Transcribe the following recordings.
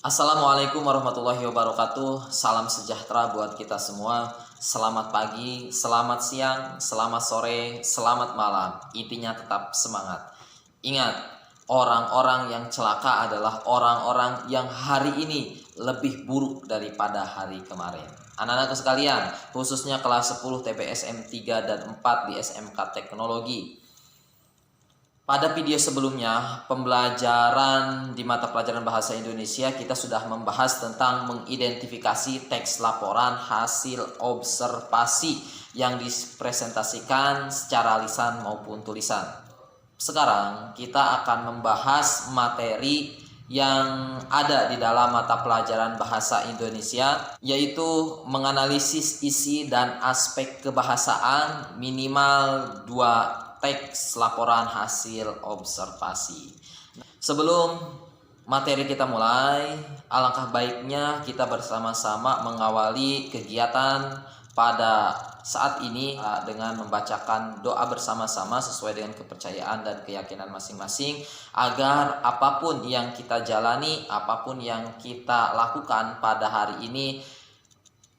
Assalamualaikum warahmatullahi wabarakatuh. Salam sejahtera buat kita semua. Selamat pagi, selamat siang, selamat sore, selamat malam. Intinya tetap semangat. Ingat, orang-orang yang celaka adalah orang-orang yang hari ini lebih buruk daripada hari kemarin. Anak-anakku sekalian, khususnya kelas 10 TBSM 3 dan 4 di SMK Teknologi. Pada video sebelumnya, pembelajaran di mata pelajaran bahasa Indonesia, kita sudah membahas tentang mengidentifikasi teks laporan hasil observasi yang dipresentasikan secara lisan maupun tulisan. Sekarang kita akan membahas materi yang ada di dalam mata pelajaran bahasa Indonesia, yaitu menganalisis isi dan aspek kebahasaan minimal 2 teks laporan hasil observasi. Sebelum materi kita mulai, alangkah baiknya kita bersama-sama mengawali kegiatan pada saat ini dengan membacakan doa bersama-sama sesuai dengan kepercayaan dan keyakinan masing-masing, agar apapun yang kita jalani, apapun yang kita lakukan pada hari ini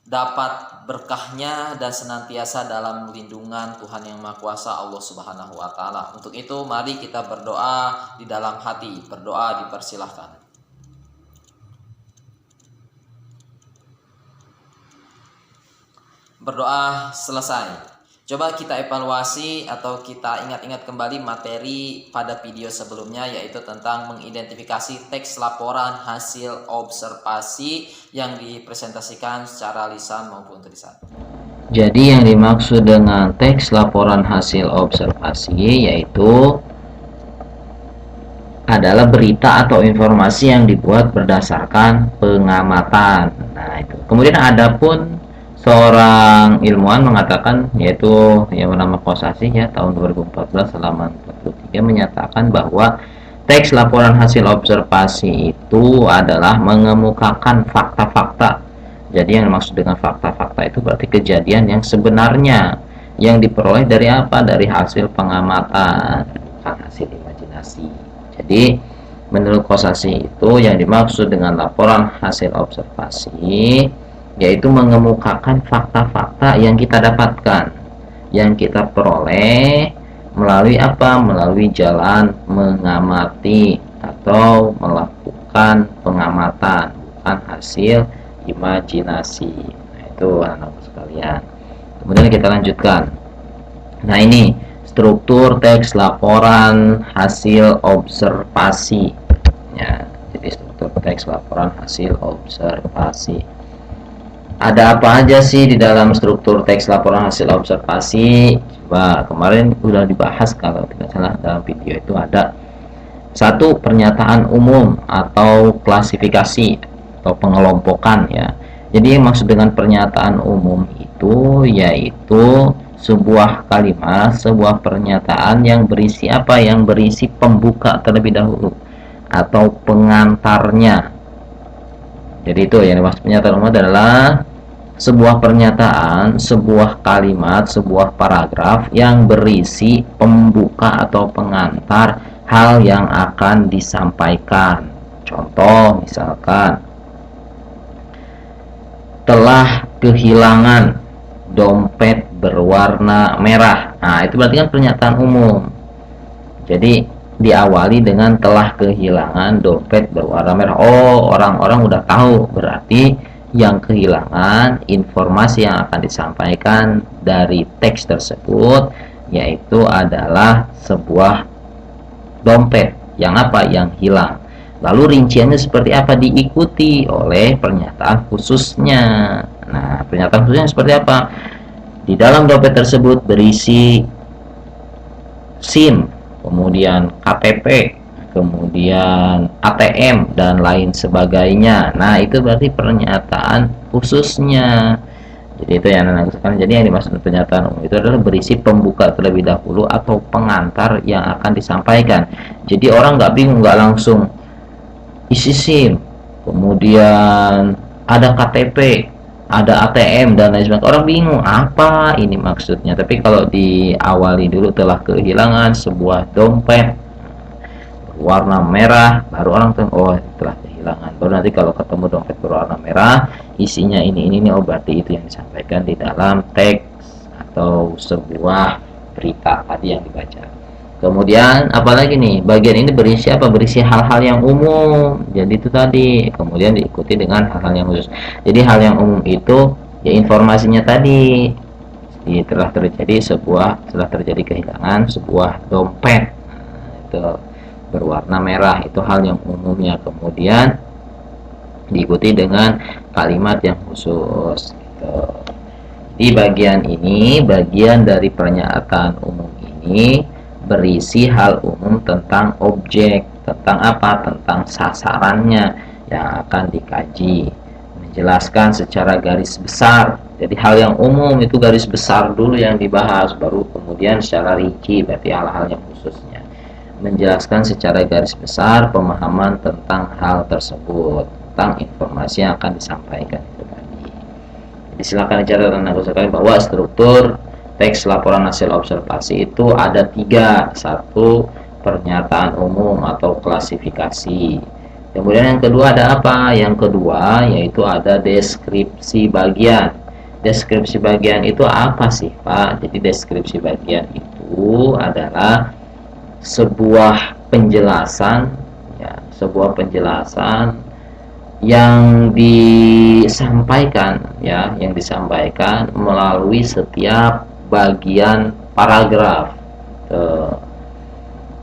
dapat berkahnya dan senantiasa dalam lindungan Tuhan Yang Maha Kuasa, Allah Subhanahu wa Ta'ala. Untuk itu, mari kita berdoa di dalam hati. Berdoa dipersilahkan. Berdoa selesai. Coba kita evaluasi atau kita ingat-ingat kembali materi pada video sebelumnya, yaitu tentang mengidentifikasi teks laporan hasil observasi yang dipresentasikan secara lisan maupun tulisan. Jadi yang dimaksud dengan teks laporan hasil observasi yaitu adalah berita atau informasi yang dibuat berdasarkan pengamatan. Nah, itu. Kemudian adapun seorang ilmuwan mengatakan, yaitu yang bernama Kosasih ya, tahun 2014 halaman 43, menyatakan bahwa teks laporan hasil observasi itu adalah mengemukakan fakta-fakta. Jadi yang dimaksud dengan fakta-fakta itu berarti kejadian yang sebenarnya yang diperoleh dari apa? Dari hasil pengamatan, bukan hasil imajinasi. Jadi menurut Kosasih itu yang dimaksud dengan laporan hasil observasi yaitu mengemukakan fakta-fakta yang kita dapatkan, yang kita peroleh melalui apa? Melalui jalan mengamati atau melakukan pengamatan, bukan hasil imajinasi. Nah, itu anak-anak sekalian. Kemudian kita lanjutkan. Nah, ini struktur teks laporan hasil observasi. Ya, jadi struktur teks laporan hasil observasi. Ada apa aja sih di dalam struktur teks laporan hasil observasi? Coba kemarin udah dibahas kalau tidak salah dalam video itu ada satu, pernyataan umum atau klasifikasi atau pengelompokan ya. Jadi yang maksud dengan pernyataan umum itu yaitu sebuah kalimat, sebuah pernyataan yang berisi apa? Yang berisi pembuka terlebih dahulu atau pengantarnya. Jadi itu yang dimaksud pernyataan umum adalah sebuah pernyataan, sebuah kalimat, sebuah paragraf yang berisi pembuka atau pengantar hal yang akan disampaikan. Contoh misalkan, telah kehilangan dompet berwarna merah. Nah, itu berarti kan pernyataan umum. Jadi diawali dengan telah kehilangan dompet berwarna merah. Oh, orang-orang udah tahu, berarti yang kehilangan informasi yang akan disampaikan dari teks tersebut yaitu adalah sebuah dompet yang apa? Yang hilang. Lalu rinciannya seperti apa? Diikuti oleh pernyataan khususnya. Nah, pernyataan khususnya seperti apa? Di dalam dompet tersebut berisi SIM, kemudian KTP, kemudian ATM dan lain sebagainya. Nah, itu berarti pernyataan khususnya. Jadi itu yang anak sekalian. Jadi yang dimaksud pernyataan umum itu adalah berisi pembuka terlebih dahulu atau pengantar yang akan disampaikan. Jadi orang nggak bingung, nggak langsung isi SIM, kemudian ada KTP, ada ATM dan lain sebagainya. Orang bingung apa ini maksudnya. Tapi kalau diawali dulu telah kehilangan sebuah dompet warna merah, baru orang tuh oh telah kehilangan. Baru nanti Berarti kalau ketemu dompet berwarna merah, isinya ini oh berarti itu yang disampaikan di dalam teks atau sebuah berita tadi yang dibaca. Kemudian apalagi nih, bagian ini berisi apa? Berisi hal-hal yang umum. Jadi itu tadi. Kemudian diikuti dengan hal-hal yang khusus. Jadi hal yang umum itu ya informasinya tadi. Telah terjadi kehilangan sebuah dompet. Nah, itu berwarna merah, itu hal yang umumnya. Kemudian diikuti dengan kalimat yang khusus gitu. Di bagian ini, bagian dari pernyataan umum ini berisi hal umum tentang objek, tentang apa? Tentang sasarannya yang akan dikaji, menjelaskan secara garis besar. Jadi hal yang umum itu garis besar dulu yang dibahas, baru kemudian secara rinci berarti hal-hal yang khususnya. Menjelaskan secara garis besar pemahaman tentang hal tersebut, tentang informasi yang akan disampaikan itu tadi. Jadi silakan dicatat aku sekali bahwa struktur teks laporan hasil observasi itu ada 3. 1. Pernyataan umum atau klasifikasi. Kemudian yang kedua ada apa? Yang kedua yaitu ada deskripsi bagian. Deskripsi bagian itu apa sih, Pak? Jadi deskripsi bagian itu adalah sebuah penjelasan ya, sebuah penjelasan yang disampaikan melalui setiap bagian paragraf.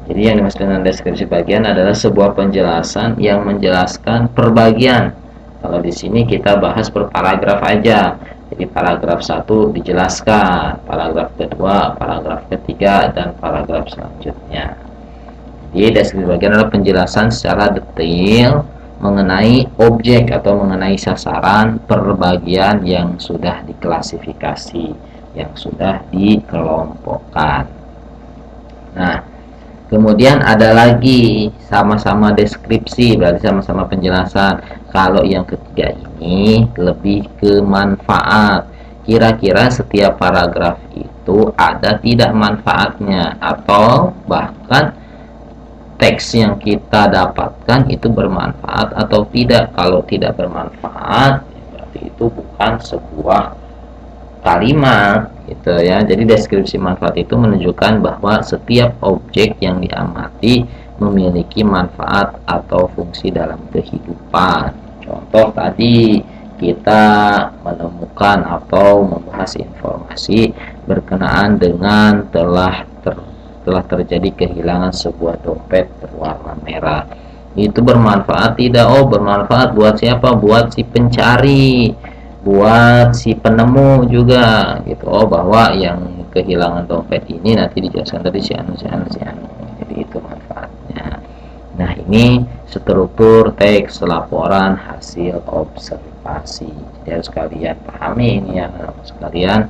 Jadi yang dimaksud dengan deskripsi bagian adalah sebuah penjelasan yang menjelaskan per bagian. Kalau di sini kita bahas per paragraf aja. Jadi paragraf 1 dijelaskan, paragraf kedua, paragraf ketiga, dan paragraf selanjutnya. Jadi deskripsi bagian adalah penjelasan secara detail mengenai objek atau mengenai sasaran per bagian yang sudah diklasifikasi, yang sudah dikelompokkan. Nah, kemudian ada lagi sama-sama deskripsi, berarti sama-sama penjelasan. Kalau yang ketiga ini lebih ke manfaat. Kira-kira setiap paragraf itu ada tidak manfaatnya, atau bahkan teks yang kita dapatkan itu bermanfaat atau tidak. Kalau tidak bermanfaat, berarti itu bukan sebuah kalimat gitu ya. Jadi deskripsi manfaat itu menunjukkan bahwa setiap objek yang diamati memiliki manfaat atau fungsi dalam kehidupan. Contoh tadi kita menemukan atau membahas informasi berkenaan dengan telah terjadi kehilangan sebuah dompet berwarna merah. Itu bermanfaat tidak? Oh, bermanfaat buat siapa? Buat si pencari, buat si penemu juga gitu. Oh, bahwa yang kehilangan dompet ini nanti dijelaskan tadi si anu. Jadi itu manfaatnya. Nah, ini struktur teks laporan hasil observasi. Jadi harus kalian pahami ini ya, sekalian,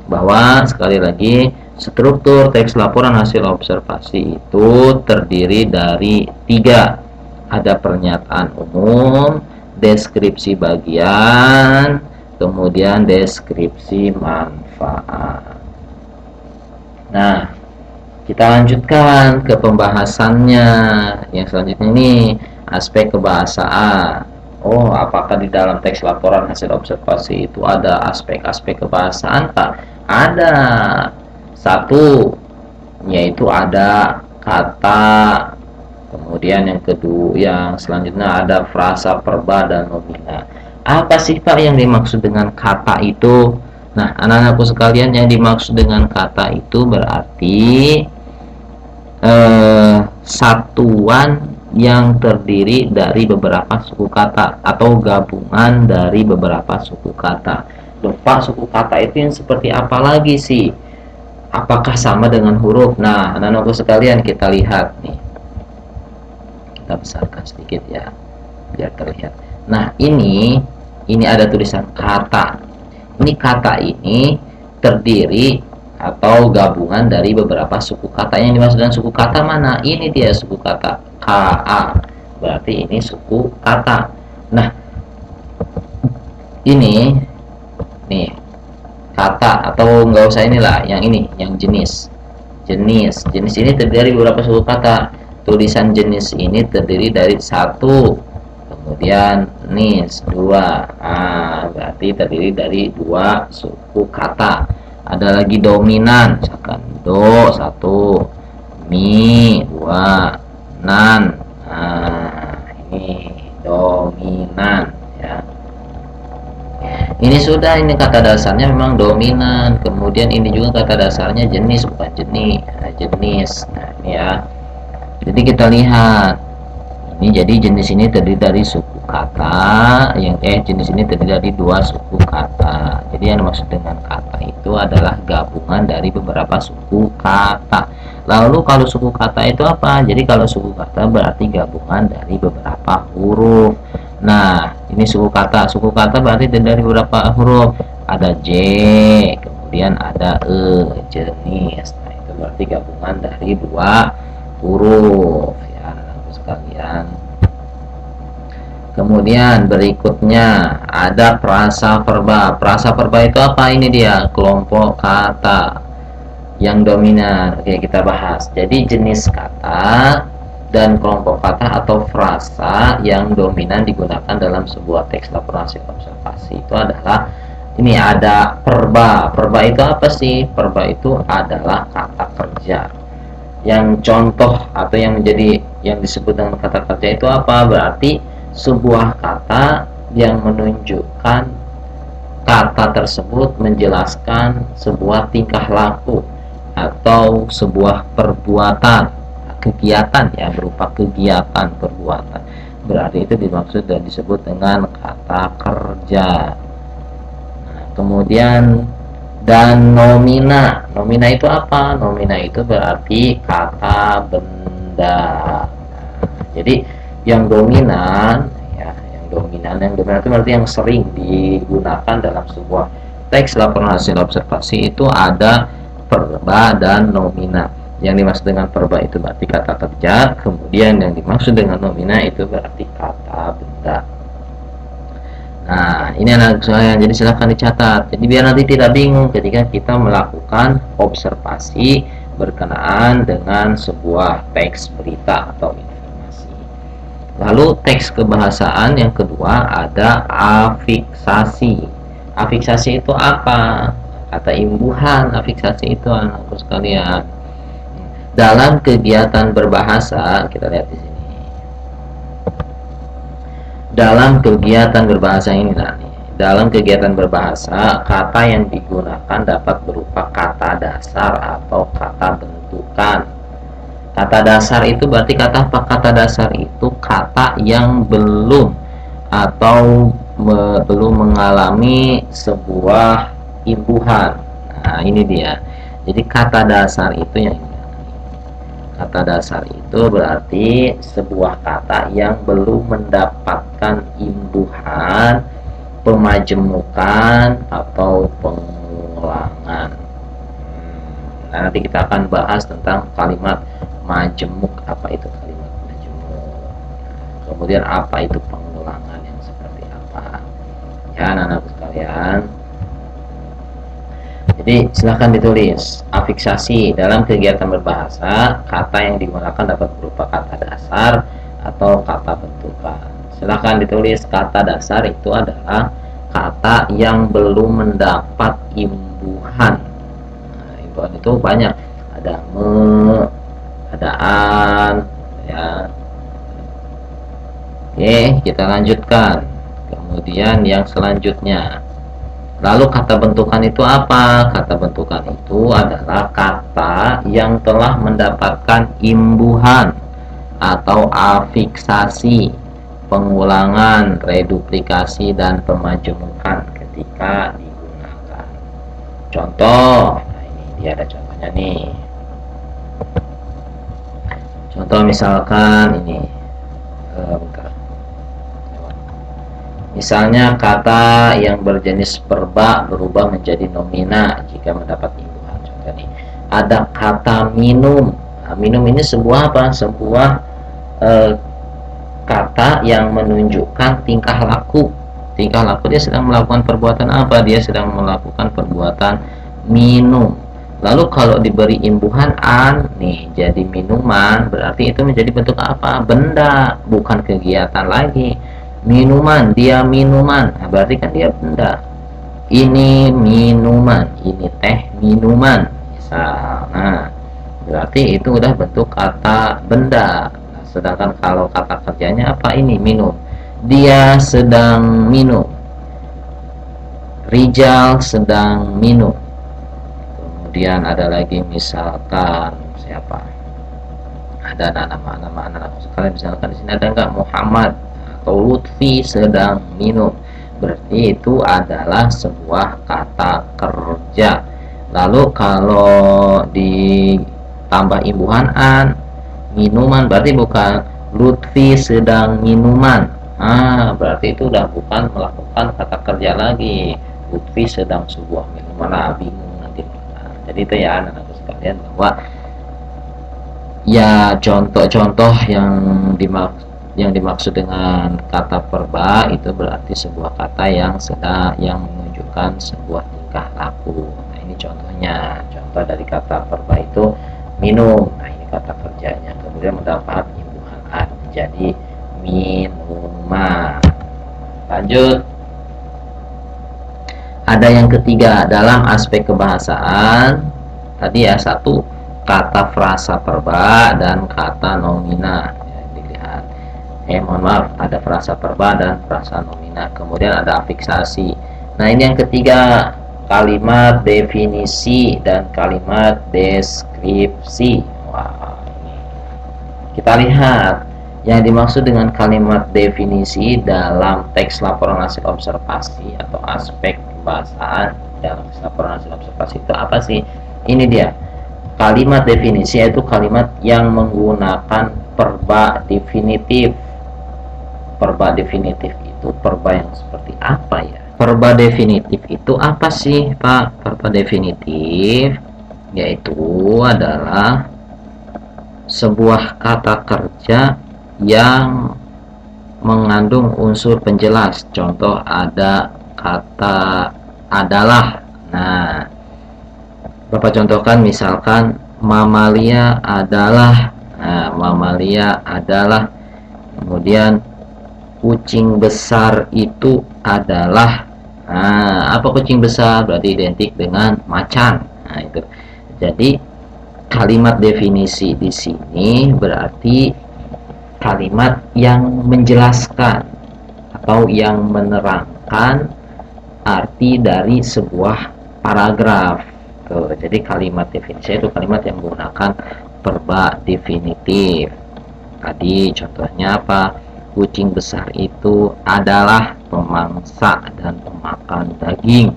bahwa sekali lagi struktur teks laporan hasil observasi itu terdiri dari 3. Ada pernyataan umum, deskripsi bagian, kemudian deskripsi manfaat. Nah, kita lanjutkan ke pembahasannya. Yang selanjutnya ini aspek kebahasaan. Oh, apakah di dalam teks laporan hasil observasi itu ada aspek-aspek kebahasaan, Pak? Ada. 1, yaitu ada kata. Kemudian yang kedua, yang selanjutnya ada frasa, perba, dan nomina. Apa sih, Pak, yang dimaksud dengan kata itu? Nah, anak-anakku sekalian, yang dimaksud dengan kata itu berarti satuan yang terdiri dari beberapa suku kata atau gabungan dari beberapa suku kata. Lupa suku kata itu yang seperti apa lagi sih? Apakah sama dengan huruf? Nah, anak-anakku sekalian, kita lihat nih. Kita besarkan sedikit ya, biar terlihat. Nah, ini ada tulisan kata. Ini kata ini terdiri atau gabungan dari beberapa suku kata. Yang dimaksud dengan suku kata mana? Ini dia suku kata KA. Berarti ini suku kata. Nah, ini nih kata, atau nggak usah inilah, yang ini, yang jenis ini terdiri dari beberapa suku kata. Tulisan jenis ini terdiri dari 1, kemudian nis dua. Berarti terdiri dari dua suku kata. Ada lagi dominan, misalkan do satu, mi dua, nan. Ini dominan ya. Ini sudah, ini kata dasarnya memang dominan. Kemudian ini juga kata dasarnya jenis, bukan jenis. Jenis. Nah, ini ya. Jadi kita lihat. Ini jadi jenis ini terdiri dari suku kata jenis ini terdiri dari dua suku kata. Jadi yang dimaksud dengan kata itu adalah gabungan dari beberapa suku kata. Lalu kalau suku kata itu apa? Jadi kalau suku kata berarti gabungan dari beberapa huruf. Nah, ini suku kata. Suku kata berarti dari beberapa huruf. Ada J, kemudian ada E, jenis. Nah, itu berarti gabungan dari dua huruf ya, anak-anakku sekalian. Kemudian berikutnya ada prasaverba. Prasaverba itu apa? Ini dia, kelompok kata yang dominan. Oke, kita bahas. Jadi jenis kata dan kelompok kata atau frasa yang dominan digunakan dalam sebuah teks laporan hasil observasi itu adalah ini, ada perba. Perba itu apa sih? Perba itu adalah kata kerja. Yang contoh atau yang disebut dengan kata kerja itu apa? Berarti sebuah kata yang menunjukkan kata tersebut menjelaskan sebuah tingkah laku atau sebuah perbuatan, kegiatan ya, berupa kegiatan perbuatan. Berarti itu dimaksud dan disebut dengan kata kerja. Nah, kemudian dan nomina. Nomina itu apa? Nomina itu berarti kata benda. Nah, jadi yang dominan ya, yang dominan itu berarti yang sering digunakan dalam sebuah teks laporan hasil observasi itu ada perba dan nomina. Yang dimaksud dengan perba itu berarti kata kerja, kemudian yang dimaksud dengan nomina itu berarti kata benda. Nah, ini anak saya, jadi silahkan dicatat. Jadi biar nanti tidak bingung ketika kita melakukan observasi berkenaan dengan sebuah teks berita atau informasi. Lalu teks kebahasaan yang kedua ada afiksasi. Afiksasi itu apa? Kata imbuhan. Afiksasi itu anakku sekalian. Dalam kegiatan berbahasa, kita lihat di sini. Dalam kegiatan berbahasa ini, dalam kegiatan berbahasa, kata yang digunakan dapat berupa kata dasar atau kata bentukan. Kata dasar itu berarti kata apa? Kata dasar itu kata yang belum atau belum mengalami sebuah imbuhan. Nah, ini dia. Jadi kata dasar itu yang kata dasar itu berarti sebuah kata yang belum mendapatkan imbuhan, pemajemukan, atau pengulangan. Nah, nanti kita akan bahas tentang kalimat majemuk. Apa itu kalimat majemuk? Kemudian apa itu pengulangan yang seperti apa? Ya, anak-anak sekalian. Jadi silahkan ditulis. Afiksasi dalam kegiatan berbahasa, kata yang digunakan dapat berupa kata dasar atau kata bentukan. Silahkan ditulis. Kata dasar itu adalah kata yang belum mendapat imbuhan. Nah, imbuhan itu banyak. Ada me, ada an, ya. Oke, kita lanjutkan. Kemudian yang selanjutnya. Lalu kata bentukan itu apa? Kata bentukan itu adalah kata yang telah mendapatkan imbuhan atau afiksasi, pengulangan, reduplikasi, dan pemajemukan ketika digunakan. Contoh, nah ini dia ada contohnya nih. Contoh misalkan ini, misalnya kata yang berjenis perba berubah menjadi nomina jika mendapat imbuhan. Contoh nih, ada kata minum. Nah, minum ini sebuah apa? Sebuah kata yang menunjukkan tingkah laku. Tingkah laku, dia sedang melakukan perbuatan apa? Dia sedang melakukan perbuatan minum. Lalu kalau diberi imbuhan an nih jadi minuman, berarti itu menjadi bentuk apa? Benda, bukan kegiatan lagi. Minuman, dia minuman. Nah, berarti kan dia benda. Ini minuman, ini teh minuman. Misal. Nah, berarti itu udah bentuk kata benda. Nah, sedangkan kalau kata kerjanya apa ini? Minum. Dia sedang minum. Rijal sedang minum. Kemudian ada lagi misalkan siapa? Ada nama-nama anak sekalian, misalkan di sini ada nggak Muhammad atau Lutfi sedang minum, berarti itu adalah sebuah kata kerja. Lalu kalau ditambah imbuhan an, minuman, berarti bukan Lutfi sedang minuman. Berarti itu udah bukan melakukan kata kerja lagi. Lutfi sedang sebuah minuman, bingung nanti. Jadi itu ya anak-anak sekalian, bahwa ya contoh-contoh yang dimaksud dengan kata perba itu berarti sebuah kata yang menunjukkan sebuah tingkah laku. Nah, ini contohnya. Contoh dari kata perba itu minum. Nah, ini kata kerjanya. Kemudian mendapat imbuhan an, jadi minuman. Lanjut. Ada yang ketiga dalam aspek kebahasaan. Tadi ya, satu kata frasa perba dan kata nomina. Ya, dilihat. Mohon maaf, ada frasa perba dan frasa nomina. Kemudian ada afiksasi. Nah, ini yang ketiga, kalimat definisi dan kalimat deskripsi. Wah, ini. Kita lihat yang dimaksud dengan kalimat definisi dalam teks laporan hasil observasi atau aspek kebahasaan dalam teks laporan hasil observasi itu apa sih? Ini dia. Kalimat definisi yaitu kalimat yang menggunakan perba definitif. Perba definitif itu perba yang seperti apa ya? Perba definitif itu apa sih, Pak? Perba definitif yaitu adalah sebuah kata kerja yang mengandung unsur penjelas. Contoh ada kata adalah. Nah, Bapak contohkan misalkan mamalia adalah. Nah, mamalia adalah. Kemudian kucing besar itu adalah. Nah, apa kucing besar? Berarti identik dengan macan. Nah, itu. Jadi kalimat definisi di sini berarti kalimat yang menjelaskan atau yang menerangkan arti dari sebuah paragraf. Tuh, jadi kalimat definisi itu kalimat yang menggunakan perba definitif. Tadi contohnya apa? Kucing besar itu adalah pemangsa dan pemakan daging.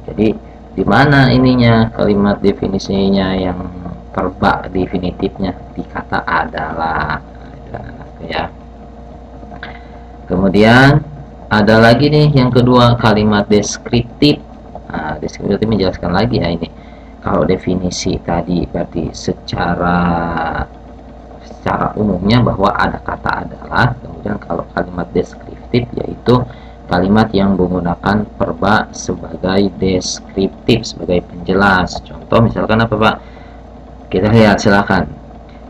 Jadi di mana ininya kalimat definisinya yang perba definitifnya? Di kata adalah. Ya. Kemudian ada lagi nih yang kedua, kalimat deskriptif. Nah, deskriptif menjelaskan lagi ya ini. Kalau definisi tadi berarti secara umumnya bahwa ada kata adalah. Kemudian kalau kalimat deskriptif yaitu kalimat yang menggunakan perba sebagai deskriptif, sebagai penjelas. Contoh misalkan apa, Pak? Kita lihat, silakan.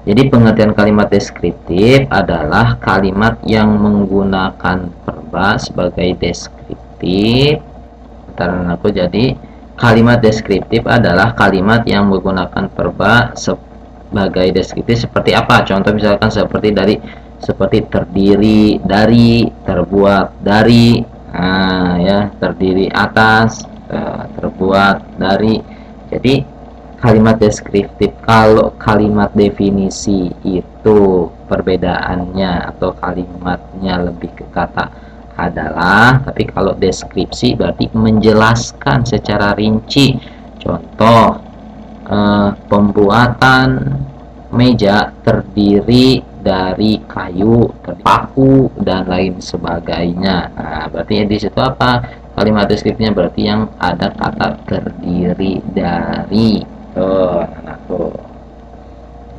Jadi pengertian kalimat deskriptif adalah kalimat yang menggunakan perba sebagai deskriptif. Jadi kalimat deskriptif adalah kalimat yang menggunakan perba sebagai deskriptif seperti apa? Contoh misalkan seperti terdiri dari, terbuat dari, ya, terdiri atas, terbuat dari. Jadi kalimat deskriptif, kalau kalimat definisi itu perbedaannya atau kalimatnya lebih ke kata adalah, tapi kalau deskripsi berarti menjelaskan secara rinci. Contoh, pembuatan meja terdiri dari kayu, paku dan lain sebagainya. Nah, berarti di situ apa? Kalimat deskripsinya berarti yang ada kata terdiri dari. Anakku.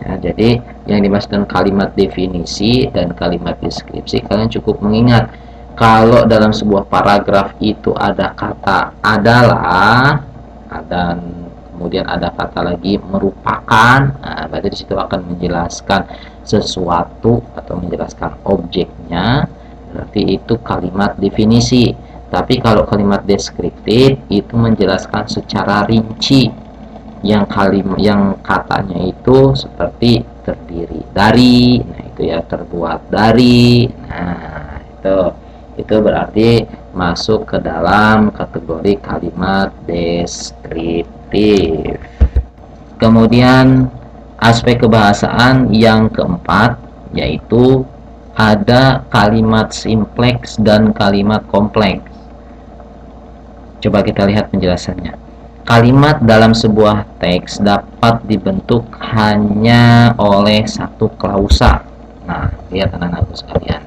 Ya, jadi yang dimaksudkan kalimat definisi dan kalimat deskripsi, kalian cukup mengingat kalau dalam sebuah paragraf itu ada kata adalah dan kemudian ada kata lagi merupakan. Nah, berarti disitu akan menjelaskan sesuatu atau menjelaskan objeknya. seperti itu kalimat definisi. Tapi kalau kalimat deskriptif itu menjelaskan secara rinci yang katanya itu seperti terdiri dari, nah itu ya, terbuat dari, nah itu berarti masuk ke dalam kategori kalimat deskriptif. Kemudian aspek kebahasaan yang keempat yaitu ada kalimat simpleks dan kalimat kompleks. Coba kita lihat penjelasannya. Kalimat dalam sebuah teks dapat dibentuk hanya oleh satu klausa. Nah, lihat anak-anakku sekalian.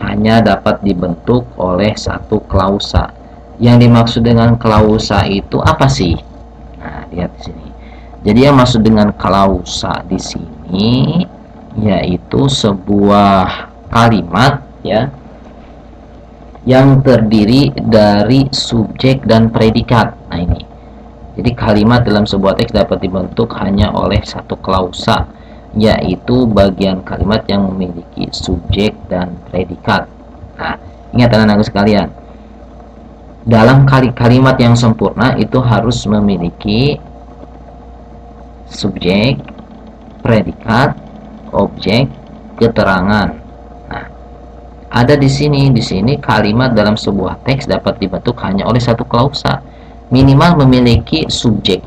Hanya dapat dibentuk oleh satu klausa. Yang dimaksud dengan klausa itu apa sih? Nah, lihat di sini. Jadi yang maksud dengan klausa di sini yaitu sebuah kalimat ya yang terdiri dari subjek dan predikat. Nah ini, jadi kalimat dalam sebuah teks dapat dibentuk hanya oleh satu klausa, yaitu bagian kalimat yang memiliki subjek dan predikat. Nah, ingat anak-anak sekalian, dalam kalimat yang sempurna itu harus memiliki subjek, predikat, objek, keterangan. Ada di sini kalimat dalam sebuah teks dapat dibentuk hanya oleh satu klausa, minimal memiliki subjek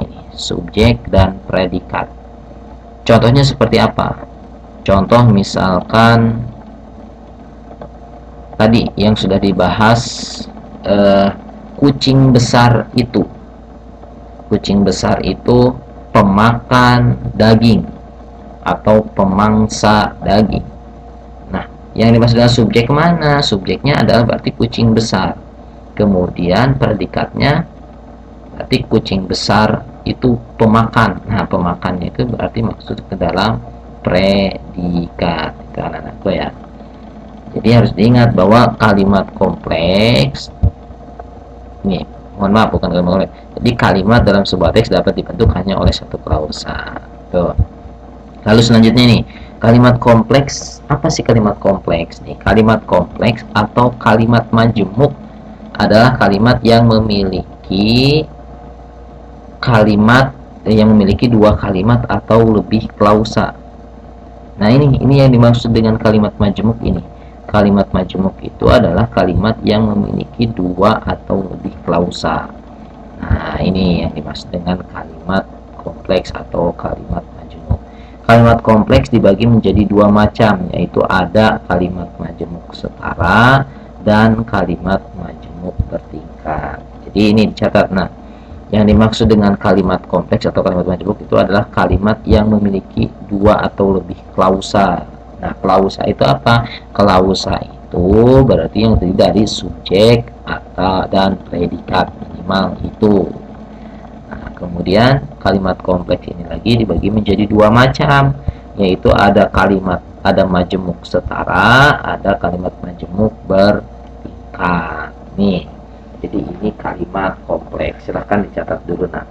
dan predikat. Contohnya seperti apa? Contoh misalkan tadi yang sudah dibahas, kucing besar itu pemakan daging atau pemangsa daging. Yang dimaksud dengan subjek mana? Subjeknya adalah berarti kucing besar. Kemudian predikatnya berarti kucing besar itu pemakan. Nah, pemakannya itu berarti maksud ke dalam predikat. Itu anak-anakku ya. Jadi harus diingat bahwa kalimat kompleks ini, mohon maaf bukan kalimat kompleks. Jadi kalimat dalam sebuah teks dapat dibentuk hanya oleh satu klausa. Tuh. Lalu selanjutnya nih, kalimat kompleks. Apa sih kalimat kompleks nih? Kalimat kompleks atau kalimat majemuk adalah kalimat yang memiliki dua kalimat atau lebih klausa. Nah, ini yang dimaksud dengan kalimat majemuk ini. Kalimat majemuk itu adalah kalimat yang memiliki dua atau lebih klausa. Nah, ini yang dimaksud dengan kalimat kompleks atau kalimat majemuk. Kalimat kompleks dibagi menjadi dua macam, yaitu ada kalimat majemuk setara dan kalimat majemuk bertingkat. Jadi ini dicatat. Nah, yang dimaksud dengan kalimat kompleks atau kalimat majemuk itu adalah kalimat yang memiliki dua atau lebih klausa. Nah, klausa itu apa? Klausa itu berarti yang terdiri dari subjek dan predikat minimal itu. Kemudian kalimat kompleks ini lagi dibagi menjadi dua macam, yaitu ada majemuk setara, ada kalimat majemuk bertingkat. Nih, jadi ini kalimat kompleks. Silahkan dicatat dulu nak.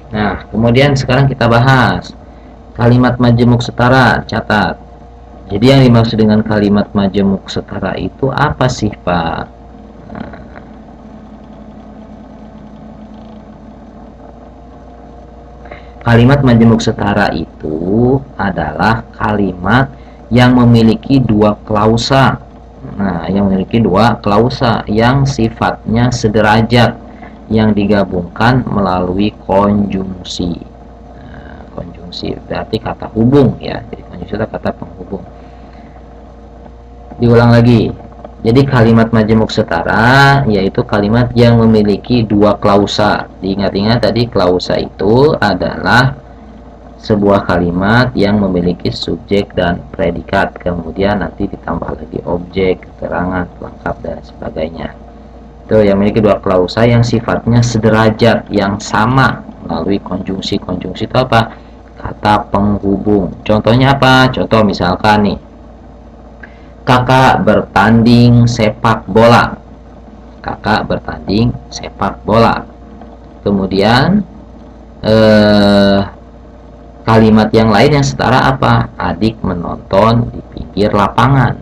Nah, kemudian sekarang kita bahas kalimat majemuk setara. Catat. Jadi yang dimaksud dengan kalimat majemuk setara itu apa sih, Pak? Kalimat majemuk setara itu adalah kalimat yang memiliki dua klausa. Nah, yang memiliki dua klausa yang sifatnya sederajat, yang digabungkan melalui konjungsi. Nah, konjungsi berarti kata hubung ya. Jadi konjungsi adalah kata penghubung. Diulang lagi. Jadi kalimat majemuk setara yaitu kalimat yang memiliki dua klausa. Diingat-ingat tadi klausa itu adalah sebuah kalimat yang memiliki subjek dan predikat. Kemudian nanti ditambah lagi objek, keterangan, pelengkap dan sebagainya. Itu yang memiliki dua klausa yang sifatnya sederajat, yang sama melalui konjungsi. Konjungsi itu apa? Kata kata penghubung. Contohnya apa? Contoh misalkan nih, kakak bertanding sepak bola. Kakak bertanding sepak bola. Kemudian kalimat yang lain yang setara apa? Adik menonton di pinggir lapangan.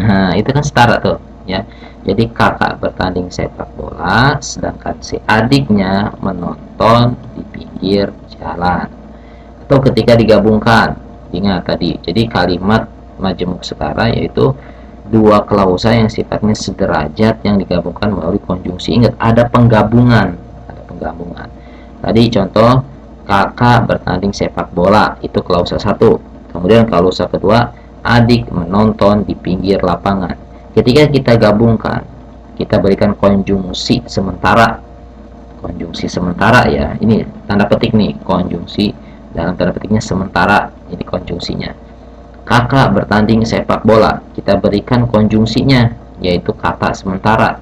Nah, itu kan setara tuh, ya. Jadi kakak bertanding sepak bola, sedangkan si adiknya menonton di pinggir jalan. Atau ketika digabungkan, ingat tadi, jadi kalimat majemuk setara yaitu dua klausa yang sifatnya sederajat yang digabungkan melalui konjungsi. Ingat, ada penggabungan, Tadi contoh kakak bertanding sepak bola, itu klausa satu. Kemudian klausa kedua, adik menonton di pinggir lapangan. Ketika kita gabungkan, kita berikan konjungsi sementara. Konjungsi sementara, ya, ini tanda petik nih, konjungsi dalam tanda petiknya sementara, ini konjungsinya. Kakak bertanding sepak bola, kita berikan konjungsinya, yaitu kata sementara.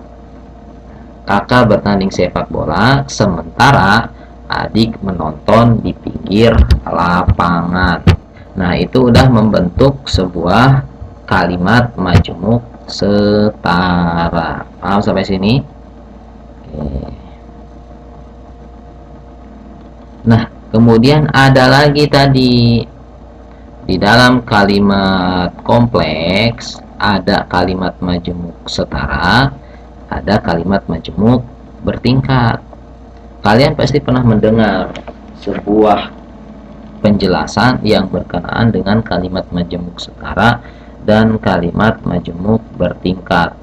Kakak bertanding sepak bola, sementara adik menonton di pinggir lapangan. Nah, itu udah membentuk sebuah kalimat majemuk setara. Paham sampai sini? Oke. Nah, kemudian ada lagi tadi, di dalam kalimat kompleks ada kalimat majemuk setara, ada kalimat majemuk bertingkat. Kalian pasti pernah mendengar sebuah penjelasan yang berkenaan dengan kalimat majemuk setara dan kalimat majemuk bertingkat.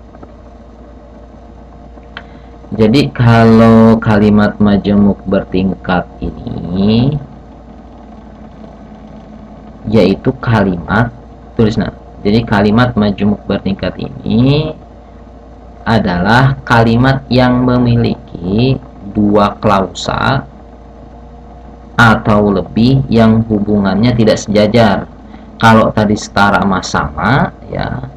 Jadi kalau kalimat majemuk bertingkat ini yaitu kalimat, tulis nah. Jadi kalimat majemuk bertingkat ini adalah kalimat yang memiliki dua klausa atau lebih yang hubungannya tidak sejajar. Kalau tadi setara sama sama, ya,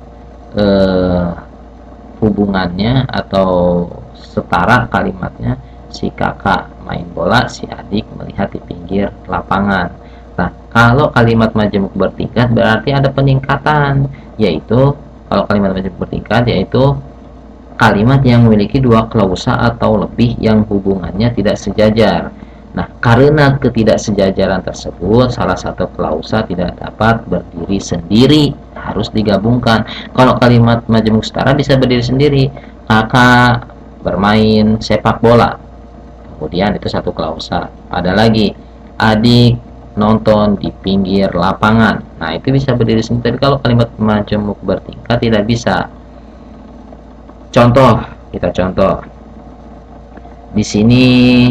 hubungannya atau setara kalimatnya, si kakak main bola, si adik melihat di pinggir lapangan. Nah, kalau kalimat majemuk bertingkat berarti ada peningkatan, yaitu kalau kalimat majemuk bertingkat yaitu kalimat yang memiliki dua klausa atau lebih yang hubungannya tidak sejajar. Nah, karena ketidaksejajaran tersebut, salah satu klausa tidak dapat berdiri sendiri, harus digabungkan. Kalau kalimat majemuk setara bisa berdiri sendiri. Kakak bermain sepak bola, kemudian itu satu klausa. Ada lagi, adik nonton di pinggir lapangan. Nah, itu bisa berdiri sendiri. Tapi kalau kalimat majemuk bertingkat tidak bisa. Contoh, kita contoh. Di sini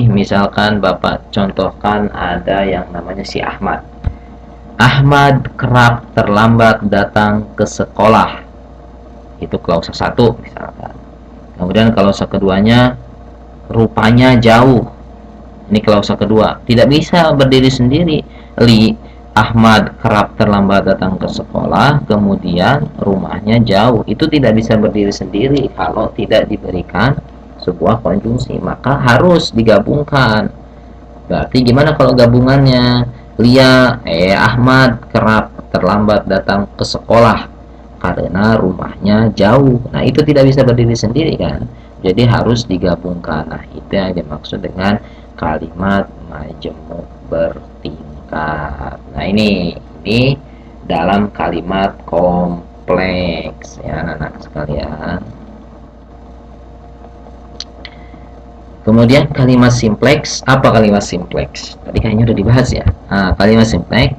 misalkan Bapak contohkan ada yang namanya si Ahmad. Ahmad kerap terlambat datang ke sekolah. Itu klausa satu misalkan. Kemudian klausa keduanya, rupanya jauh. Ini klausa kedua. Tidak bisa berdiri sendiri. Ahmad kerap terlambat datang ke sekolah, kemudian rumahnya jauh. Itu tidak bisa berdiri sendiri kalau tidak diberikan sebuah konjungsi, maka harus digabungkan. Berarti gimana kalau gabungannya? Ahmad kerap terlambat datang ke sekolah karena rumahnya jauh. Nah, itu tidak bisa berdiri sendiri kan? Jadi harus digabungkan. Nah, itu yang dimaksud dengan kalimat majemuk bertingkat. Nah, ini dalam kalimat kompleks ya anak-anak sekalian. Kemudian kalimat simpleks. Apa kalimat simpleks? Tadi kayaknya udah dibahas ya. Nah, kalimat simpleks,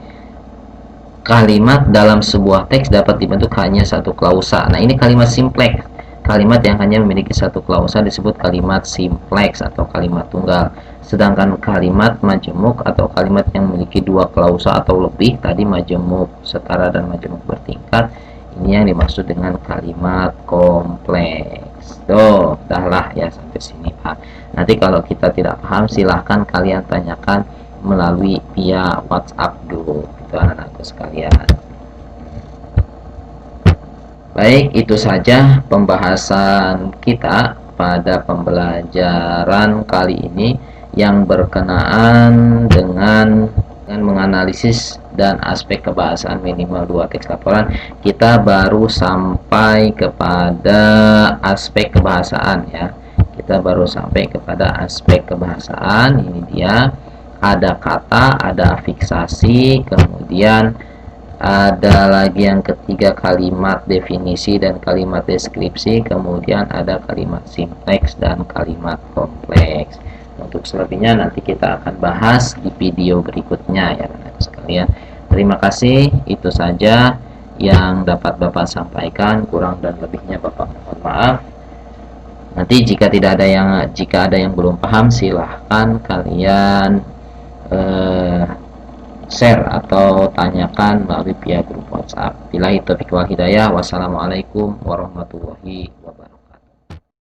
kalimat dalam sebuah teks dapat dibentuk hanya satu klausa. Nah, ini kalimat simpleks. Kalimat yang hanya memiliki satu klausa disebut kalimat simpleks atau kalimat tunggal. Sedangkan kalimat majemuk atau kalimat yang memiliki dua klausa atau lebih, tadi majemuk setara dan majemuk bertingkat, ini yang dimaksud dengan kalimat kompleks. Tuh, udahlah ya sampai sini Pak. Nanti kalau kita tidak paham silahkan kalian tanyakan melalui via WhatsApp dulu, itu anak-anakku sekalian. Baik, itu saja pembahasan kita pada pembelajaran kali ini yang berkenaan dengan dengan menganalisis dan aspek kebahasaan minimal 2 teks laporan. Kita baru sampai kepada aspek kebahasaan ya. Kita baru sampai kepada aspek kebahasaan. Ini dia, ada kata, ada fiksasi, kemudian ada lagi yang ketiga kalimat definisi dan kalimat deskripsi, kemudian ada kalimat sinteks dan kalimat kompleks. Untuk selebihnya nanti kita akan bahas di video berikutnya ya teman-teman sekalian. Terima kasih, itu saja yang dapat Bapak sampaikan, kurang dan lebihnya Bapak mohon maaf. Nanti jika ada yang belum paham, silahkan kalian share atau tanyakan melalui via grup WhatsApp. Billahi taufiq wal hidayah. Wassalamualaikum warahmatullahi wabarakatuh.